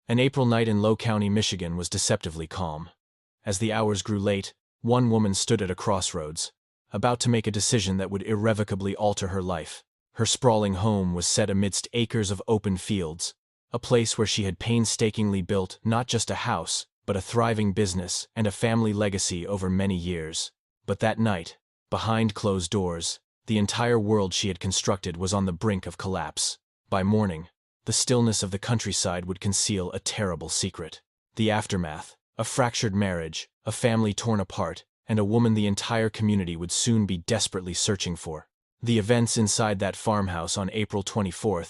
An April night in Low County, Michigan was deceptively calm. As the hours grew late, one woman stood at a crossroads, about to make a decision that would irrevocably alter her life. Her sprawling home was set amidst acres of open fields, a place where she had painstakingly built not just a house, but a thriving business and a family legacy over many years. But that night, behind closed doors, the entire world she had constructed was on the brink of collapse. By morning, the stillness of the countryside would conceal a terrible secret. The aftermath, a fractured marriage, a family torn apart, and a woman the entire community would soon be desperately searching for. The events inside that farmhouse on April 24,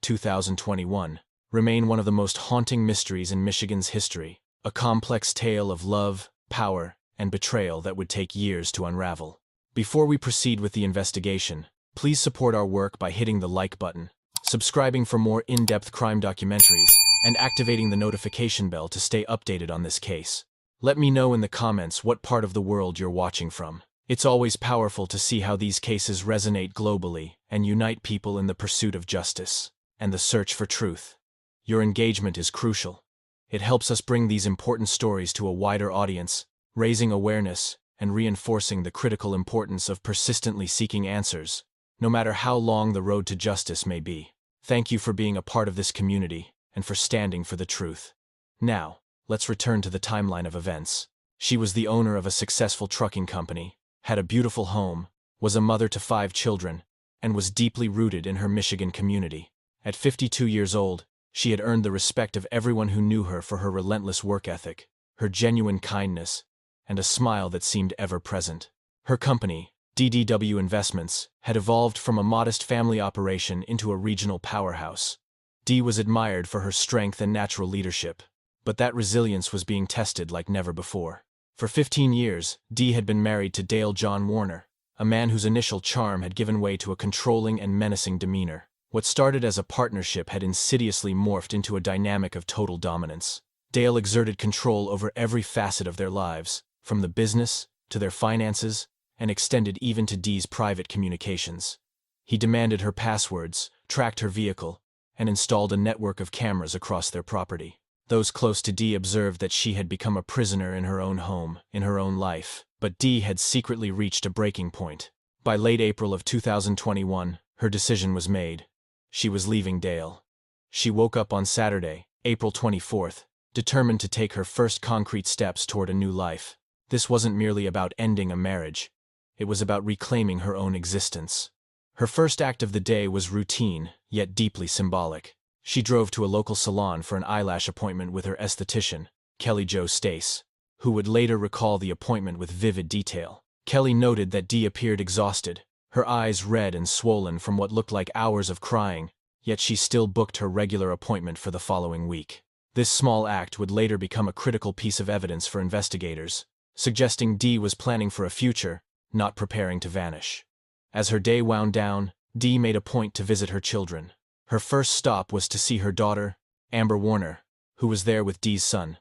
2021, remain one of the most haunting mysteries in Michigan's history, a complex tale of love, power, and betrayal that would take years to unravel. Before we proceed with the investigation, please support our work by hitting the like button, subscribing for more in-depth crime documentaries, and activating the notification bell to stay updated on this case. Let me know in the comments what part of the world you're watching from. It's always powerful to see how these cases resonate globally and unite people in the pursuit of justice and the search for truth. Your engagement is crucial. It helps us bring these important stories to a wider audience, raising awareness and reinforcing the critical importance of persistently seeking answers, no matter how long the road to justice may be. Thank you for being a part of this community and for standing for the truth. Now, let's return to the timeline of events. She was the owner of a successful trucking company, had a beautiful home, was a mother to 5 children, and was deeply rooted in her Michigan community. At 52 years old, she had earned the respect of everyone who knew her for her relentless work ethic, her genuine kindness, and a smile that seemed ever present. Her company, DDW Investments, had evolved from a modest family operation into a regional powerhouse. Dee was admired for her strength and natural leadership, but that resilience was being tested like never before. For 15 years, Dee had been married to Dale John Warner, a man whose initial charm had given way to a controlling and menacing demeanor. What started as a partnership had insidiously morphed into a dynamic of total dominance. Dale exerted control over every facet of their lives, from the business to their finances, and extended even to Dee's private communications. He demanded her passwords, tracked her vehicle, and installed a network of cameras across their property. Those close to Dee observed that she had become a prisoner in her own home, in her own life, but Dee had secretly reached a breaking point. By late April of 2021, her decision was made. She was leaving Dale. She woke up on Saturday, April 24th, determined to take her first concrete steps toward a new life. This wasn't merely about ending a marriage. It was about reclaiming her own existence. Her first act of the day was routine, yet deeply symbolic. She drove to a local salon for an eyelash appointment with her esthetician, Kelly Jo Stace, who would later recall the appointment with vivid detail. Kelly noted that Dee appeared exhausted, her eyes red and swollen from what looked like hours of crying, yet she still booked her regular appointment for the following week. This small act would later become a critical piece of evidence for investigators, suggesting Dee was planning for a future, not preparing to vanish. As her day wound down, Dee made a point to visit her children. Her first stop was to see her daughter, Amber Warner, who was there with Dee's son,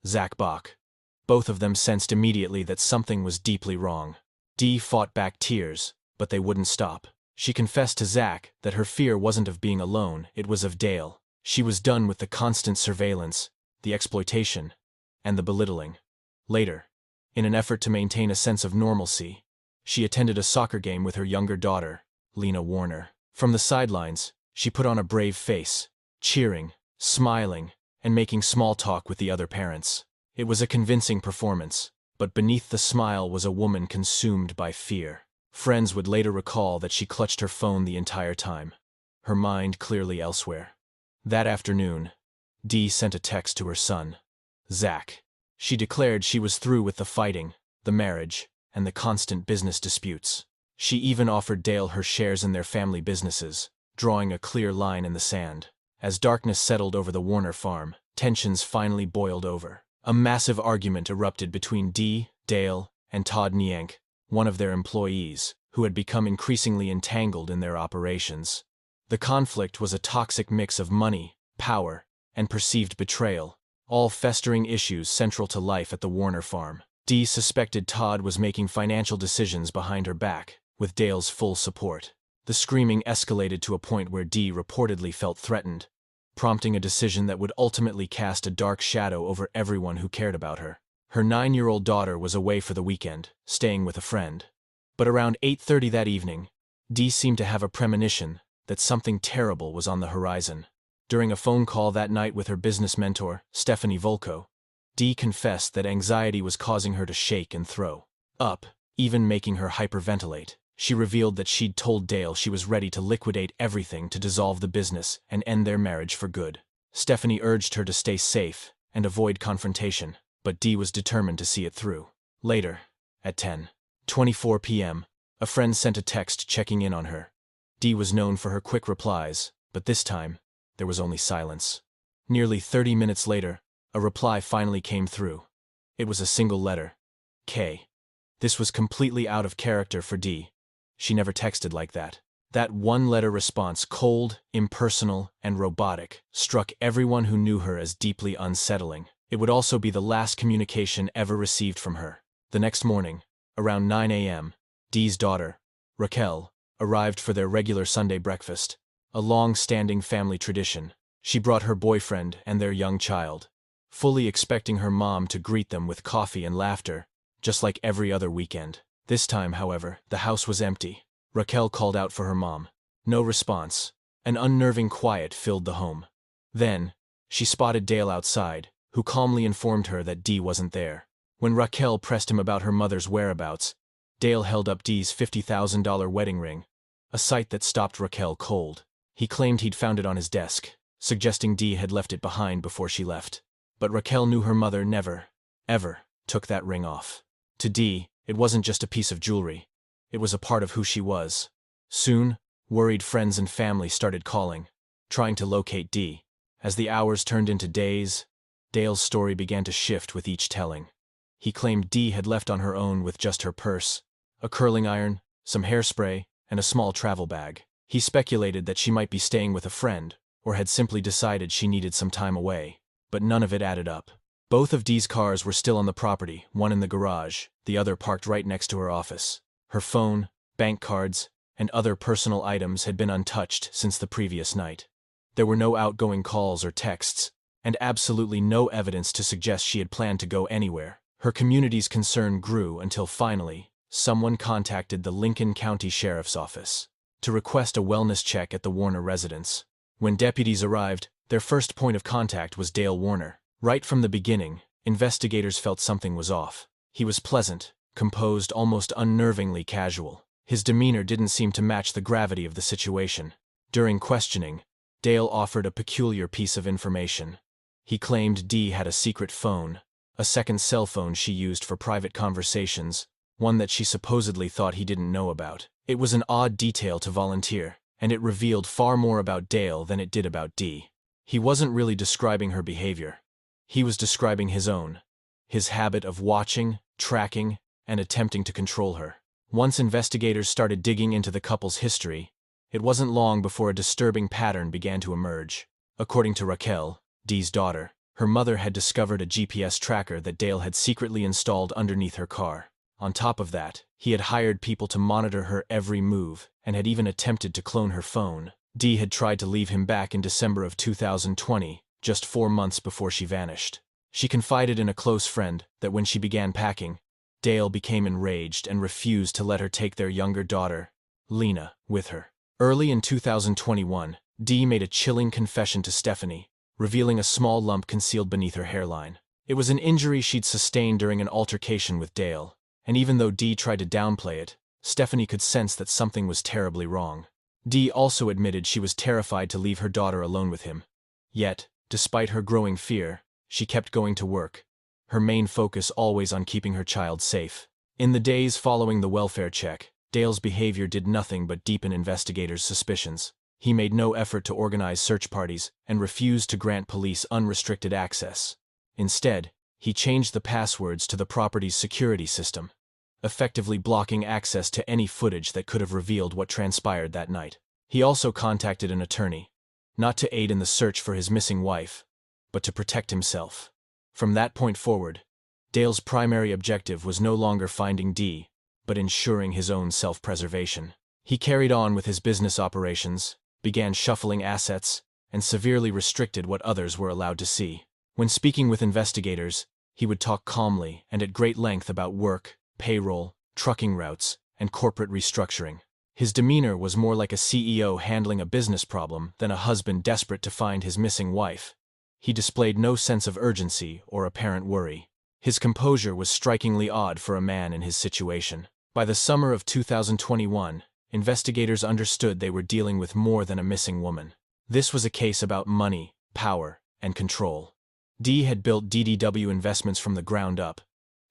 Zach Bach. Both of them sensed immediately that something was deeply wrong. Dee fought back tears, but they wouldn't stop. She confessed to Zach that her fear wasn't of being alone, it was of Dale. She was done with the constant surveillance, the exploitation, and the belittling. Later, in an effort to maintain a sense of normalcy, she attended a soccer game with her younger daughter, Lena Warner. From the sidelines, she put on a brave face, cheering, smiling, and making small talk with the other parents. It was a convincing performance, but beneath the smile was a woman consumed by fear. Friends would later recall that she clutched her phone the entire time, her mind clearly elsewhere. That afternoon, Dee sent a text to her son, Zach. She declared she was through with the fighting, the marriage, and the constant business disputes. She even offered Dale her shares in their family businesses, drawing a clear line in the sand. As darkness settled over the Warner farm, tensions finally boiled over. A massive argument erupted between Dee, Dale, and Todd Nienk, one of their employees, who had become increasingly entangled in their operations. The conflict was a toxic mix of money, power, and perceived betrayal, all festering issues central to life at the Warner farm. Dee suspected Todd was making financial decisions behind her back, with Dale's full support. The screaming escalated to a point where Dee reportedly felt threatened, prompting a decision that would ultimately cast a dark shadow over everyone who cared about her. Her 9-year-old daughter was away for the weekend, staying with a friend. But around 8:30 that evening, Dee seemed to have a premonition that something terrible was on the horizon. During a phone call that night with her business mentor, Stephanie Volko, Dee confessed that anxiety was causing her to shake and throw up, even making her hyperventilate. She revealed that she'd told Dale she was ready to liquidate everything to dissolve the business and end their marriage for good. Stephanie urged her to stay safe and avoid confrontation, but Dee was determined to see it through. Later, at 10:24 p.m., a friend sent a text checking in on her. Dee was known for her quick replies, but this time, there was only silence. Nearly 30 minutes later, a reply finally came through. It was a single letter, K. This was completely out of character for Dee. She never texted like that. That one-letter response, cold, impersonal, and robotic, struck everyone who knew her as deeply unsettling. It would also be the last communication ever received from her. The next morning, around 9 a.m., Dee's daughter, Raquel, arrived for their regular Sunday breakfast, a long-standing family tradition. She brought her boyfriend and their young child, fully expecting her mom to greet them with coffee and laughter, just like every other weekend. This time, however, the house was empty. Raquel called out for her mom. No response. An unnerving quiet filled the home. Then, she spotted Dale outside, who calmly informed her that Dee wasn't there. When Raquel pressed him about her mother's whereabouts, Dale held up Dee's $50,000 wedding ring, a sight that stopped Raquel cold. He claimed he'd found it on his desk, suggesting Dee had left it behind before she left. But Raquel knew her mother never, ever, took that ring off. To Dee, it wasn't just a piece of jewelry. It was a part of who she was. Soon, worried friends and family started calling, trying to locate Dee. As the hours turned into days, Dale's story began to shift with each telling. He claimed Dee had left on her own with just her purse, a curling iron, some hairspray, and a small travel bag. He speculated that she might be staying with a friend, or had simply decided she needed some time away. But none of it added up. Both of Dee's cars were still on the property, one in the garage, the other parked right next to her office. Her phone, bank cards, and other personal items had been untouched since the previous night. There were no outgoing calls or texts, and absolutely no evidence to suggest she had planned to go anywhere. Her community's concern grew until finally, someone contacted the Lincoln County Sheriff's Office to request a wellness check at the Warner residence. When deputies arrived, their first point of contact was Dale Warner. Right from the beginning, investigators felt something was off. He was pleasant, composed, almost unnervingly casual. His demeanor didn't seem to match the gravity of the situation. During questioning, Dale offered a peculiar piece of information. He claimed Dee had a secret phone, a second cell phone she used for private conversations, one that she supposedly thought he didn't know about. It was an odd detail to volunteer, and it revealed far more about Dale than it did about Dee. He wasn't really describing her behavior. He was describing his own, his habit of watching, tracking, and attempting to control her. Once investigators started digging into the couple's history, it wasn't long before a disturbing pattern began to emerge. According to Raquel, Dee's daughter, her mother had discovered a GPS tracker that Dale had secretly installed underneath her car. On top of that, he had hired people to monitor her every move and had even attempted to clone her phone. Dee had tried to leave him back in December of 2020, just 4 months before she vanished. She confided in a close friend that when she began packing, Dale became enraged and refused to let her take their younger daughter, Lena, with her. Early in 2021, Dee made a chilling confession to Stephanie, revealing a small lump concealed beneath her hairline. It was an injury she'd sustained during an altercation with Dale, and even though Dee tried to downplay it, Stephanie could sense that something was terribly wrong. Dee also admitted she was terrified to leave her daughter alone with him. Yet, despite her growing fear, she kept going to work, her main focus always on keeping her child safe. In the days following the welfare check, Dale's behavior did nothing but deepen investigators' suspicions. He made no effort to organize search parties and refused to grant police unrestricted access. Instead, he changed the passwords to the property's security system, effectively blocking access to any footage that could have revealed what transpired that night. He also contacted an attorney, not to aid in the search for his missing wife, but to protect himself. From that point forward, Dale's primary objective was no longer finding Dee, but ensuring his own self-preservation. He carried on with his business operations, began shuffling assets, and severely restricted what others were allowed to see. When speaking with investigators, he would talk calmly and at great length about work, payroll, trucking routes, and corporate restructuring. His demeanor was more like a CEO handling a business problem than a husband desperate to find his missing wife. He displayed no sense of urgency or apparent worry. His composure was strikingly odd for a man in his situation. By the summer of 2021, investigators understood they were dealing with more than a missing woman. This was a case about money, power, and control. Dee had built DDW Investments from the ground up,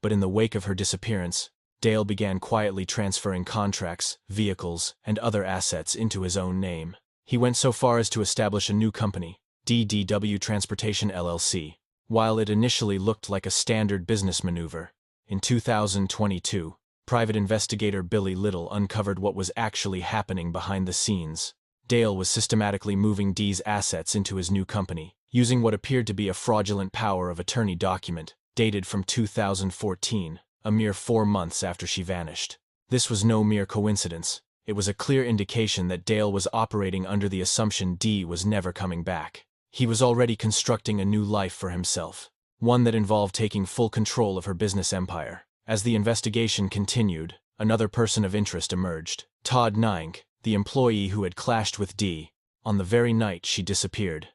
but in the wake of her disappearance, Dale began quietly transferring contracts, vehicles, and other assets into his own name. He went so far as to establish a new company, DDW Transportation LLC. While it initially looked like a standard business maneuver, in 2022, private investigator Billy Little uncovered what was actually happening behind the scenes. Dale was systematically moving Dee's assets into his new company, using what appeared to be a fraudulent power of attorney document, dated from 2014. A mere 4 months after she vanished. This was no mere coincidence. It was a clear indication that Dale was operating under the assumption Dee was never coming back. He was already constructing a new life for himself, one that involved taking full control of her business empire. As the investigation continued, another person of interest emerged. Todd Nink, the employee who had clashed with Dee on the very night she disappeared.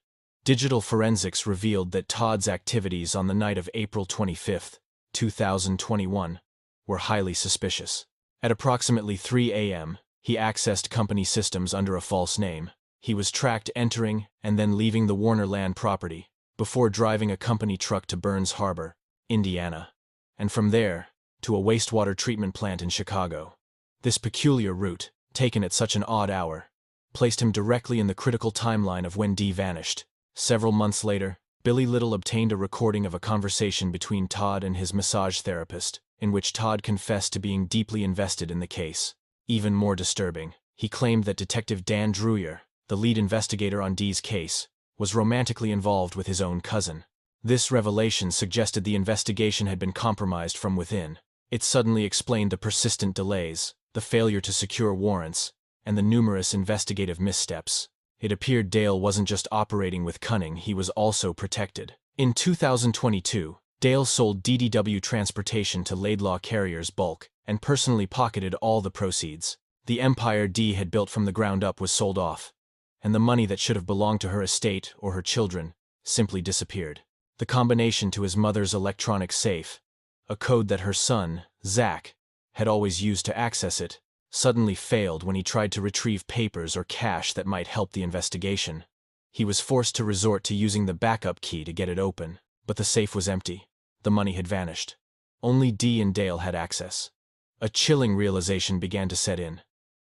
Digital forensics revealed that Todd's activities on the night of April 25, 2021, were highly suspicious. At approximately 3 a.m., he accessed company systems under a false name. He was tracked entering and then leaving the Warner land property, before driving a company truck to Burns Harbor, Indiana, and from there, to a wastewater treatment plant in Chicago. This peculiar route, taken at such an odd hour, placed him directly in the critical timeline of when Dee vanished. Several months later, Billy Little obtained a recording of a conversation between Todd and his massage therapist, in which Todd confessed to being deeply invested in the case. Even more disturbing, he claimed that Detective Dan Druyer, the lead investigator on Dee's case, was romantically involved with his own cousin. This revelation suggested the investigation had been compromised from within. It suddenly explained the persistent delays, the failure to secure warrants, and the numerous investigative missteps. It appeared Dale wasn't just operating with cunning, he was also protected. In 2022, Dale sold DDW Transportation to Laidlaw Carriers bulk and personally pocketed all the proceeds. The empire Dee had built from the ground up was sold off, and the money that should have belonged to her estate or her children simply disappeared. The combination to his mother's electronic safe, a code that her son, Zach, had always used to access it, suddenly failed when he tried to retrieve papers or cash that might help the investigation. He was forced to resort to using the backup key to get it open, but the safe was empty. The money had vanished. Only Dee and Dale had access. A chilling realization began to set in.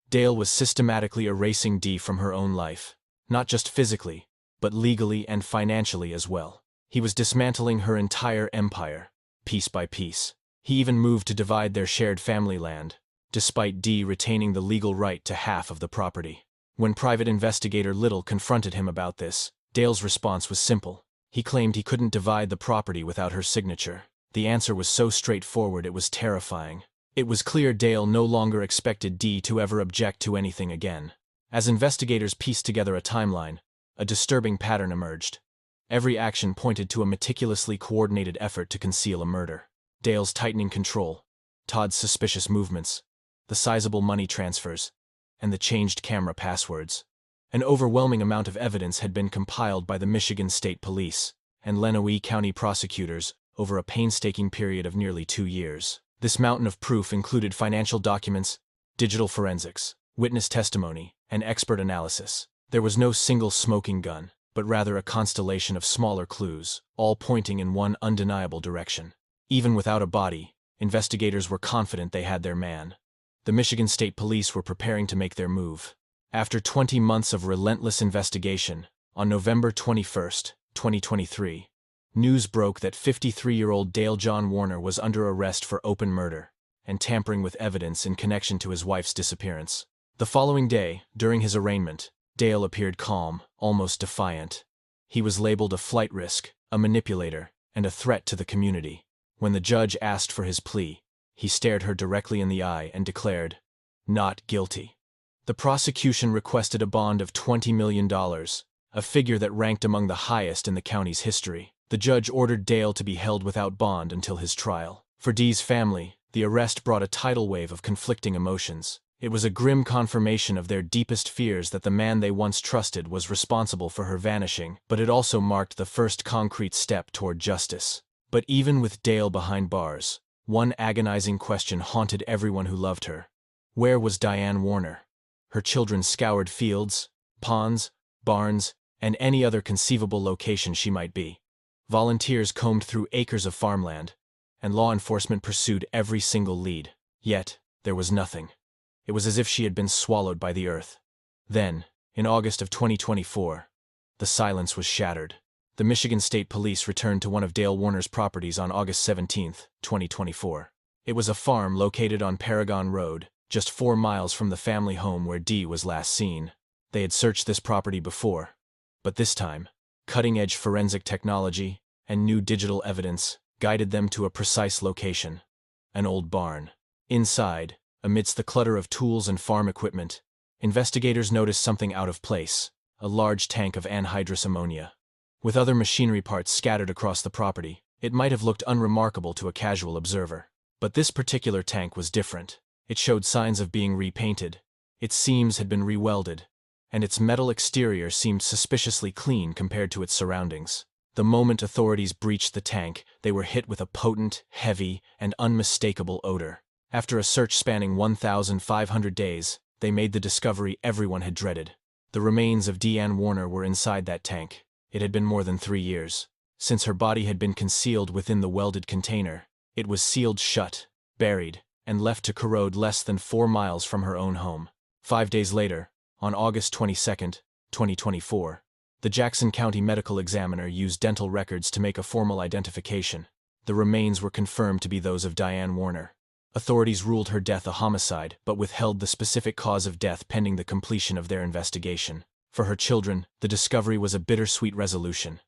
Dale was systematically erasing Dee from her own life, not just physically, but legally and financially as well. He was dismantling her entire empire, piece by piece. He even moved to divide their shared family land, despite Dee retaining the legal right to half of the property. When private investigator Little confronted him about this, Dale's response was simple. He claimed he couldn't divide the property without her signature. The answer was so straightforward it was terrifying. It was clear Dale no longer expected Dee to ever object to anything again. As investigators pieced together a timeline, a disturbing pattern emerged. Every action pointed to a meticulously coordinated effort to conceal a murder. Dale's tightening control, Todd's suspicious movements, the sizable money transfers, and the changed camera passwords. An overwhelming amount of evidence had been compiled by the Michigan State Police and Lenawee County prosecutors over a painstaking period of nearly 2 years. This mountain of proof included financial documents, digital forensics, witness testimony, and expert analysis. There was no single smoking gun, but rather a constellation of smaller clues, all pointing in one undeniable direction. Even without a body, investigators were confident they had their man. The Michigan State Police were preparing to make their move. After 20 months of relentless investigation, on November 21, 2023, news broke that 53-year-old Dale John Warner was under arrest for open murder and tampering with evidence in connection to his wife's disappearance. The following day, during his arraignment, Dale appeared calm, almost defiant. He was labeled a flight risk, a manipulator, and a threat to the community. When the judge asked for his plea, he stared her directly in the eye and declared, "Not guilty." The prosecution requested a bond of $20 million, a figure that ranked among the highest in the county's history. The judge ordered Dale to be held without bond until his trial. For Dee's family, the arrest brought a tidal wave of conflicting emotions. It was a grim confirmation of their deepest fears that the man they once trusted was responsible for her vanishing, but it also marked the first concrete step toward justice. But even with Dale behind bars, one agonizing question haunted everyone who loved her. Where was Dee Warner? Her children scoured fields, ponds, barns, and any other conceivable location she might be. Volunteers combed through acres of farmland, and law enforcement pursued every single lead. Yet, there was nothing. It was as if she had been swallowed by the earth. Then, in August of 2024, the silence was shattered. The Michigan State Police returned to one of Dale Warner's properties on August 17, 2024. It was a farm located on Paragon Road, just 4 miles from the family home where Dee was last seen. They had searched this property before, but this time, cutting-edge forensic technology and new digital evidence guided them to a precise location: an old barn. Inside, amidst the clutter of tools and farm equipment, investigators noticed something out of place: a large tank of anhydrous ammonia. With other machinery parts scattered across the property, it might have looked unremarkable to a casual observer. But this particular tank was different. It showed signs of being repainted, its seams had been rewelded, and its metal exterior seemed suspiciously clean compared to its surroundings. The moment authorities breached the tank, they were hit with a potent, heavy, and unmistakable odor. After a search spanning 1,500 days, they made the discovery everyone had dreaded. The remains of Dee Warner were inside that tank. It had been more than 3 years since her body had been concealed within the welded container. It was sealed shut, buried, and left to corrode less than 4 miles from her own home. 5 days later, on August 22, 2024, the Jackson County Medical Examiner used dental records to make a formal identification. The remains were confirmed to be those of Dee Warner. Authorities ruled her death a homicide, but withheld the specific cause of death pending the completion of their investigation. For her children, the discovery was a bittersweet resolution.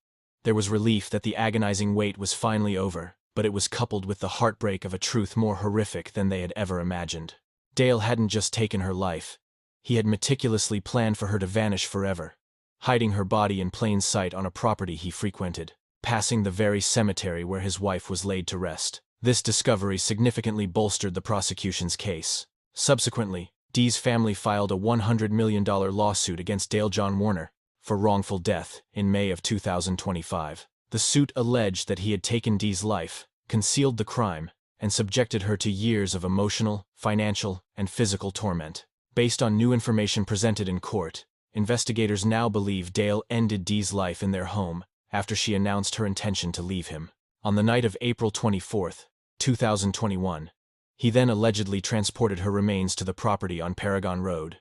There was relief that the agonizing wait was finally over, but it was coupled with the heartbreak of a truth more horrific than they had ever imagined. Dale hadn't just taken her life. He had meticulously planned for her to vanish forever, hiding her body in plain sight on a property he frequented, passing the very cemetery where his wife was laid to rest. This discovery significantly bolstered the prosecution's case. Subsequently, Dee's family filed a $100 million lawsuit against Dale John Warner for wrongful death in May of 2025. The suit alleged that he had taken Dee's life, concealed the crime, and subjected her to years of emotional, financial, and physical torment. Based on new information presented in court, investigators now believe Dale ended Dee's life in their home after she announced her intention to leave him. On the night of April 24, 2021, he then allegedly transported her remains to the property on Paragon Road.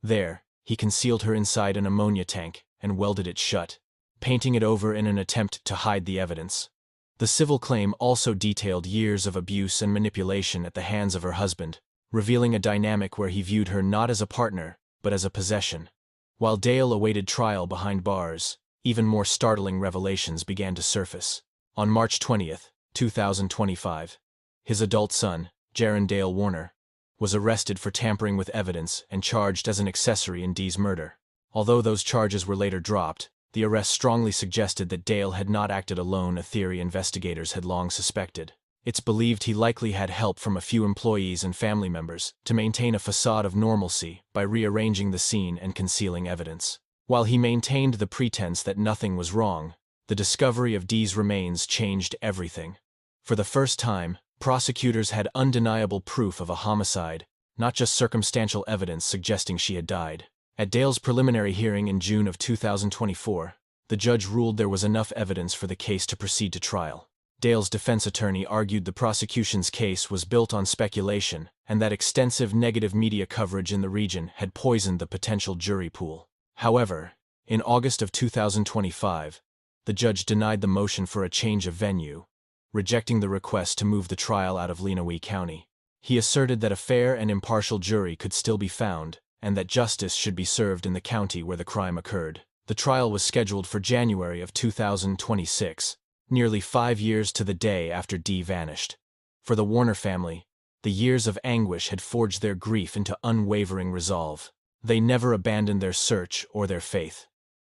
There, he concealed her inside an ammonia tank and welded it shut, painting it over in an attempt to hide the evidence. The civil claim also detailed years of abuse and manipulation at the hands of her husband, revealing a dynamic where he viewed her not as a partner, but as a possession. While Dale awaited trial behind bars, even more startling revelations began to surface. On March 20, 2025, his adult son, Jaron Dale Warner, was arrested for tampering with evidence and charged as an accessory in Dee's murder. Although those charges were later dropped, the arrest strongly suggested that Dale had not acted alone, a theory investigators had long suspected. It's believed he likely had help from a few employees and family members to maintain a facade of normalcy by rearranging the scene and concealing evidence. While he maintained the pretense that nothing was wrong, the discovery of Dee's remains changed everything. For the first time, prosecutors had undeniable proof of a homicide, not just circumstantial evidence suggesting she had died. At Dale's preliminary hearing in June of 2024, the judge ruled there was enough evidence for the case to proceed to trial. Dale's defense attorney argued the prosecution's case was built on speculation and that extensive negative media coverage in the region had poisoned the potential jury pool. However, in August of 2025, the judge denied the motion for a change of venue, rejecting the request to move the trial out of Lenawee County. He asserted that a fair and impartial jury could still be found, and that justice should be served in the county where the crime occurred. The trial was scheduled for January of 2026, nearly 5 years to the day after Dee vanished. For the Warner family, the years of anguish had forged their grief into unwavering resolve. They never abandoned their search or their faith.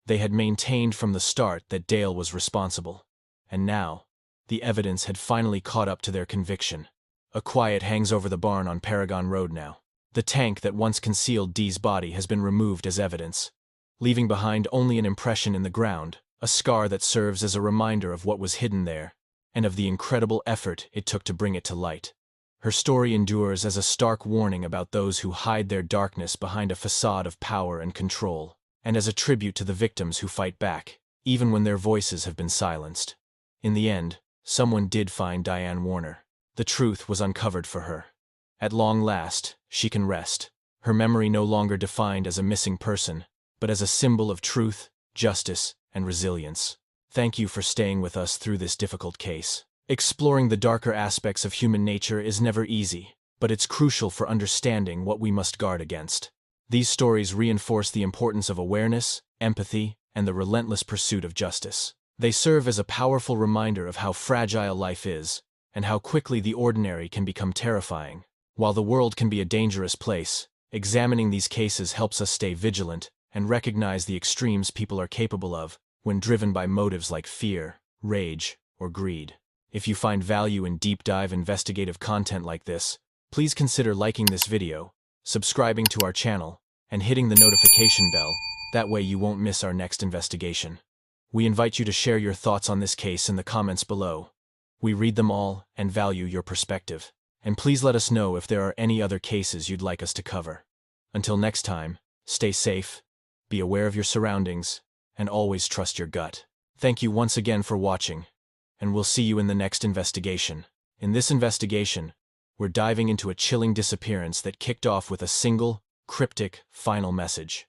They had maintained from the start that Dale was responsible. And now, the evidence had finally caught up to their conviction. A quiet hangs over the barn on Paragon Road now. The tank that once concealed Dee's body has been removed as evidence, leaving behind only an impression in the ground, a scar that serves as a reminder of what was hidden there, and of the incredible effort it took to bring it to light. Her story endures as a stark warning about those who hide their darkness behind a facade of power and control, and as a tribute to the victims who fight back, even when their voices have been silenced. In the end, someone did find Diane Warner. The truth was uncovered for her. At long last, she can rest, her memory no longer defined as a missing person, but as a symbol of truth, justice, and resilience. Thank you for staying with us through this difficult case. Exploring the darker aspects of human nature is never easy, but it's crucial for understanding what we must guard against. These stories reinforce the importance of awareness, empathy, and the relentless pursuit of justice. They serve as a powerful reminder of how fragile life is, and how quickly the ordinary can become terrifying. While the world can be a dangerous place, examining these cases helps us stay vigilant and recognize the extremes people are capable of when driven by motives like fear, rage, or greed. If you find value in deep-dive investigative content like this, please consider liking this video, subscribing to our channel, and hitting the notification bell. That way you won't miss our next investigation. We invite you to share your thoughts on this case in the comments below. We read them all and value your perspective. And please let us know if there are any other cases you'd like us to cover. Until next time, stay safe, be aware of your surroundings, and always trust your gut. Thank you once again for watching, and we'll see you in the next investigation. In this investigation, we're diving into a chilling disappearance that kicked off with a single, cryptic, final message.